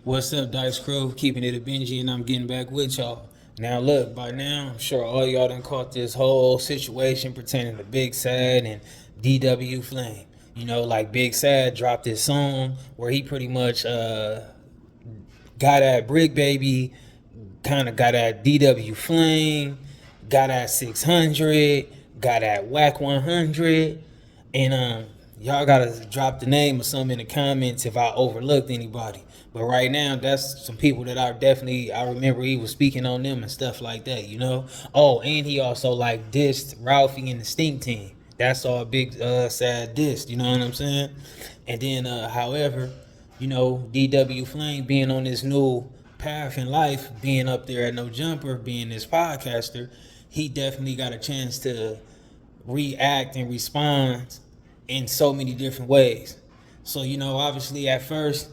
What's up, Dice Crew? Keeping it a Benji, and I'm getting back with y'all. Now, look, by now, I'm sure all y'all done caught this whole situation pertaining to Big Sad and DW Flame. You know, like Big Sad dropped this song where he pretty much got at Brick Baby, kind of got at DW Flame, got at 600, got at Whack 100, and y'all gotta drop the name or something in the comments if I overlooked anybody. But right now, that's some people that I remember he was speaking on them and stuff like that, you know. Oh, and he also like dissed Ralphie and the Stink Team. That's all big sad diss, you know what I'm saying? And then however, you know, DW Flame being on this new path in life, being up there at No Jumper, being this podcaster, he definitely got a chance to react and respond in so many different ways. So, you know, obviously at first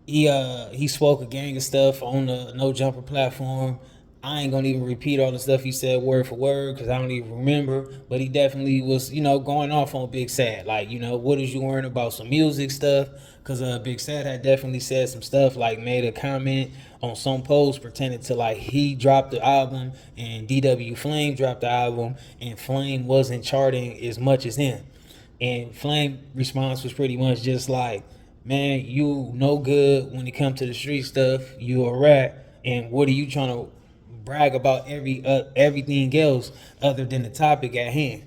he spoke a gang of stuff on the No Jumper platform. I ain't gonna even repeat all the stuff he said word for word because I don't even remember. But he definitely was, you know, going off on Big Sad. Like, you know, what is you worrying about some music stuff? Because Big Sad had definitely said some stuff, like made a comment on some post pertaining to like he dropped the album and DW Flame dropped the album and Flame wasn't charting as much as him. And Flame response was pretty much just like, man, you no good when it comes to the street stuff. You a rat, and what are you trying to brag about everything else other than the topic at hand?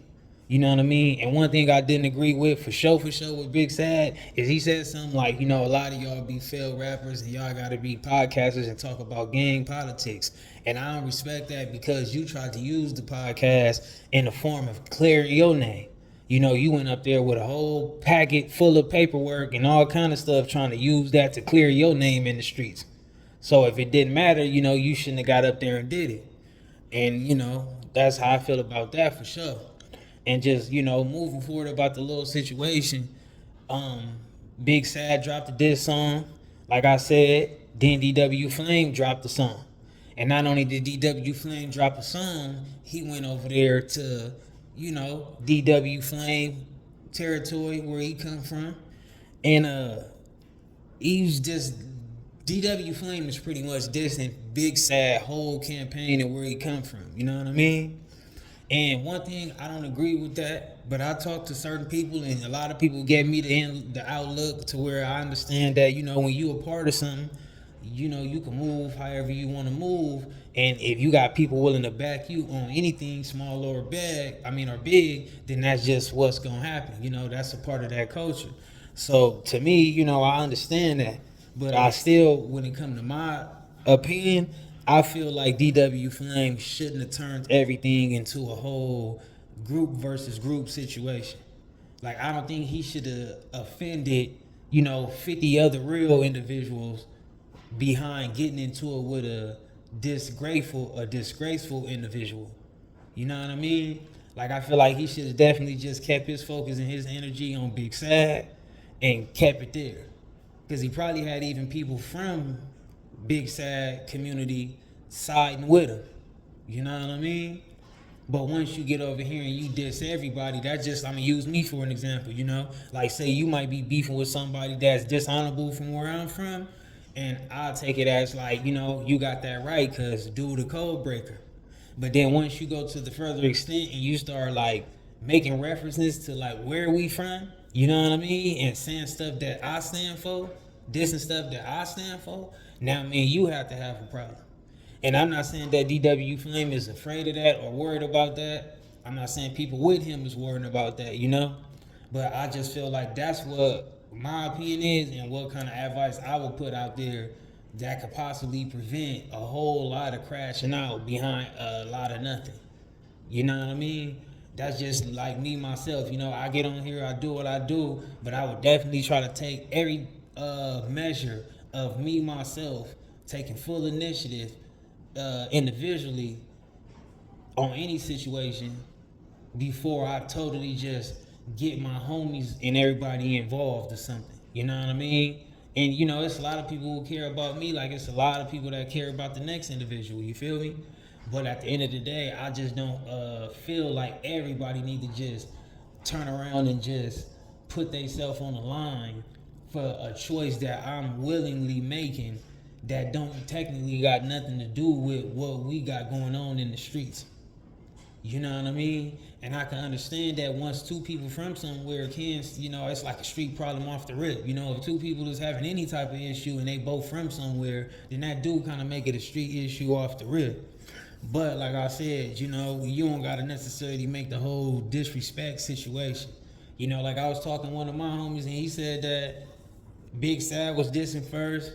You know what I mean? And one thing I didn't agree with for sure with Big Sad is he said something like, you know, a lot of y'all be failed rappers and y'all gotta be podcasters and talk about gang politics. And I don't respect that because you tried to use the podcast in the form of clearing your name. You know, you went up there with a whole packet full of paperwork and all kind of stuff trying to use that to clear your name in the streets. So if it didn't matter, you know, you shouldn't have got up there and did it. And, you know, that's how I feel about that for sure. And just, you know, moving forward about the little situation, um, Big Sad dropped the diss song. Like I said, then DW Flame dropped the song. And not only did DW Flame drop a song, he went over there to, you know, DW Flame territory where he come from. And he's just DW Flame is pretty much dissing Big Sad whole campaign and where he come from. You know what I mean? And one thing I don't agree with that, but I talked to certain people, and a lot of people gave me the outlook to where I understand that, you know, when you a part of something, you know, you can move however you want to move, and if you got people willing to back you on anything, small or big, then that's just what's gonna happen. You know, that's a part of that culture. So to me, you know, I understand that, but I still, when it comes to my opinion, I feel like DW Flame shouldn't have turned everything into a whole group versus group situation. Like I don't think he should have offended, you know, 50 other real individuals behind getting into it with a disgraceful individual. You know what I mean? Like I feel like he should have definitely just kept his focus and his energy on Big Sad and kept it there. Because he probably had even people from Big Sad community siding with him. You know what I mean? But once you get over here and you diss everybody, that just, I mean, use me for an example, you know? Like, say you might be beefing with somebody that's dishonorable from where I'm from, and I'll take it as like, you know, you got that right because dude a code breaker. But then once you go to the further extent and you start like making references to like where we from, you know what I mean? And saying stuff that I stand for, dissing stuff that I stand for, now, man, you have to have a problem. And I'm not saying that DW Flame is afraid of that or worried about that. I'm not saying people with him is worried about that, you know? But I just feel like that's what my opinion is and what kind of advice I would put out there that could possibly prevent a whole lot of crashing out behind a lot of nothing. You know what I mean? That's just like me myself. You know, I get on here, I do what I do, but I would definitely try to take every measure of me myself taking full initiative individually on any situation before I totally just get my homies and everybody involved or something. You know what I mean? And you know, it's a lot of people who care about me, like it's a lot of people that care about the next individual. You feel me? But at the end of the day, I just don't feel like everybody need to just turn around and just put themselves on the line for a choice that I'm willingly making that don't technically got nothing to do with what we got going on in the streets. You know what I mean? And I can understand that once two people from somewhere can, it's like a street problem off the rip. If two people is having any type of issue and they both from somewhere, then that do kind of make it a street issue off the rip. But like I said, you don't gotta necessarily make the whole disrespect situation. Like I was talking to one of my homies and he said that Big Sad was dissing first.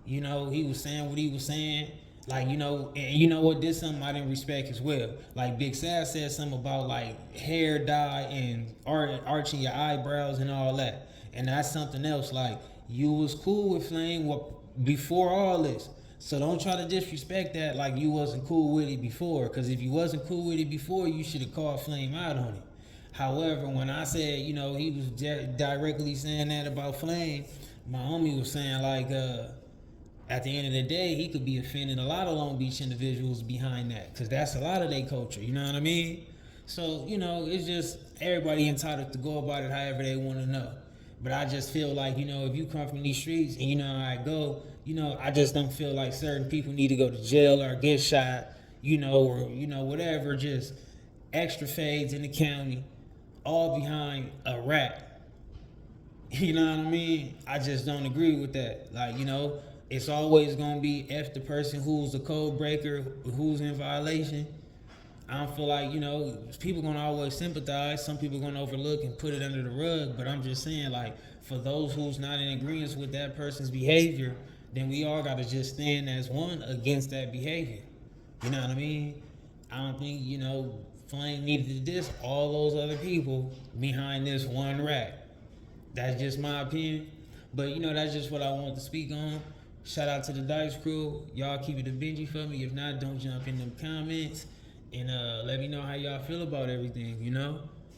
He was saying what he was saying. Like, and you know what? This something I didn't respect as well. Like Big Sad said something about like hair dye and arching your eyebrows and all that. And that's something else. Like you was cool with Flame before all this. So don't try to disrespect that like you wasn't cool with it before. Because if you wasn't cool with it before, you should have called Flame out on it. However, when I said, he was directly saying that about Flame, my homie was saying like, at the end of the day, he could be offending a lot of Long Beach individuals behind that, because that's a lot of their culture. You know what I mean? So, it's just everybody entitled to go about it however they want to know. But I just feel like, if you come from these streets and you know how I go, I just don't feel like certain people need to go to jail or get shot, or, whatever, just extra fades in the county, all behind a rap. You know what I mean? I just don't agree with that. Like, it's always going to be F the person who's the code breaker, who's in violation. I don't feel like, people going to always sympathize. Some people going to overlook and put it under the rug. But I'm just saying, like, for those who's not in agreement with that person's behavior, then we all got to just stand as one against that behavior. You know what I mean? I don't think, Flame needed to diss all those other people behind this one rap. That's just my opinion. But, that's just what I wanted to speak on. Shout out to the Dice crew. Y'all keep it a Benji for me. If not, don't jump in them comments. And let me know how y'all feel about everything,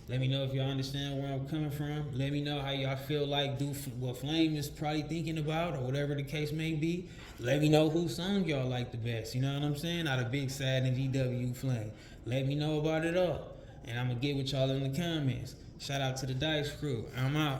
Let me know if y'all understand where I'm coming from. Let me know how y'all feel like what Flame is probably thinking about or whatever the case may be. Let me know whose song y'all like the best. You know what I'm saying? Out of Big Sad and GW Flame. Let me know about it all. And I'm going to get with y'all in the comments. Shout out to the Dice crew. I'm out.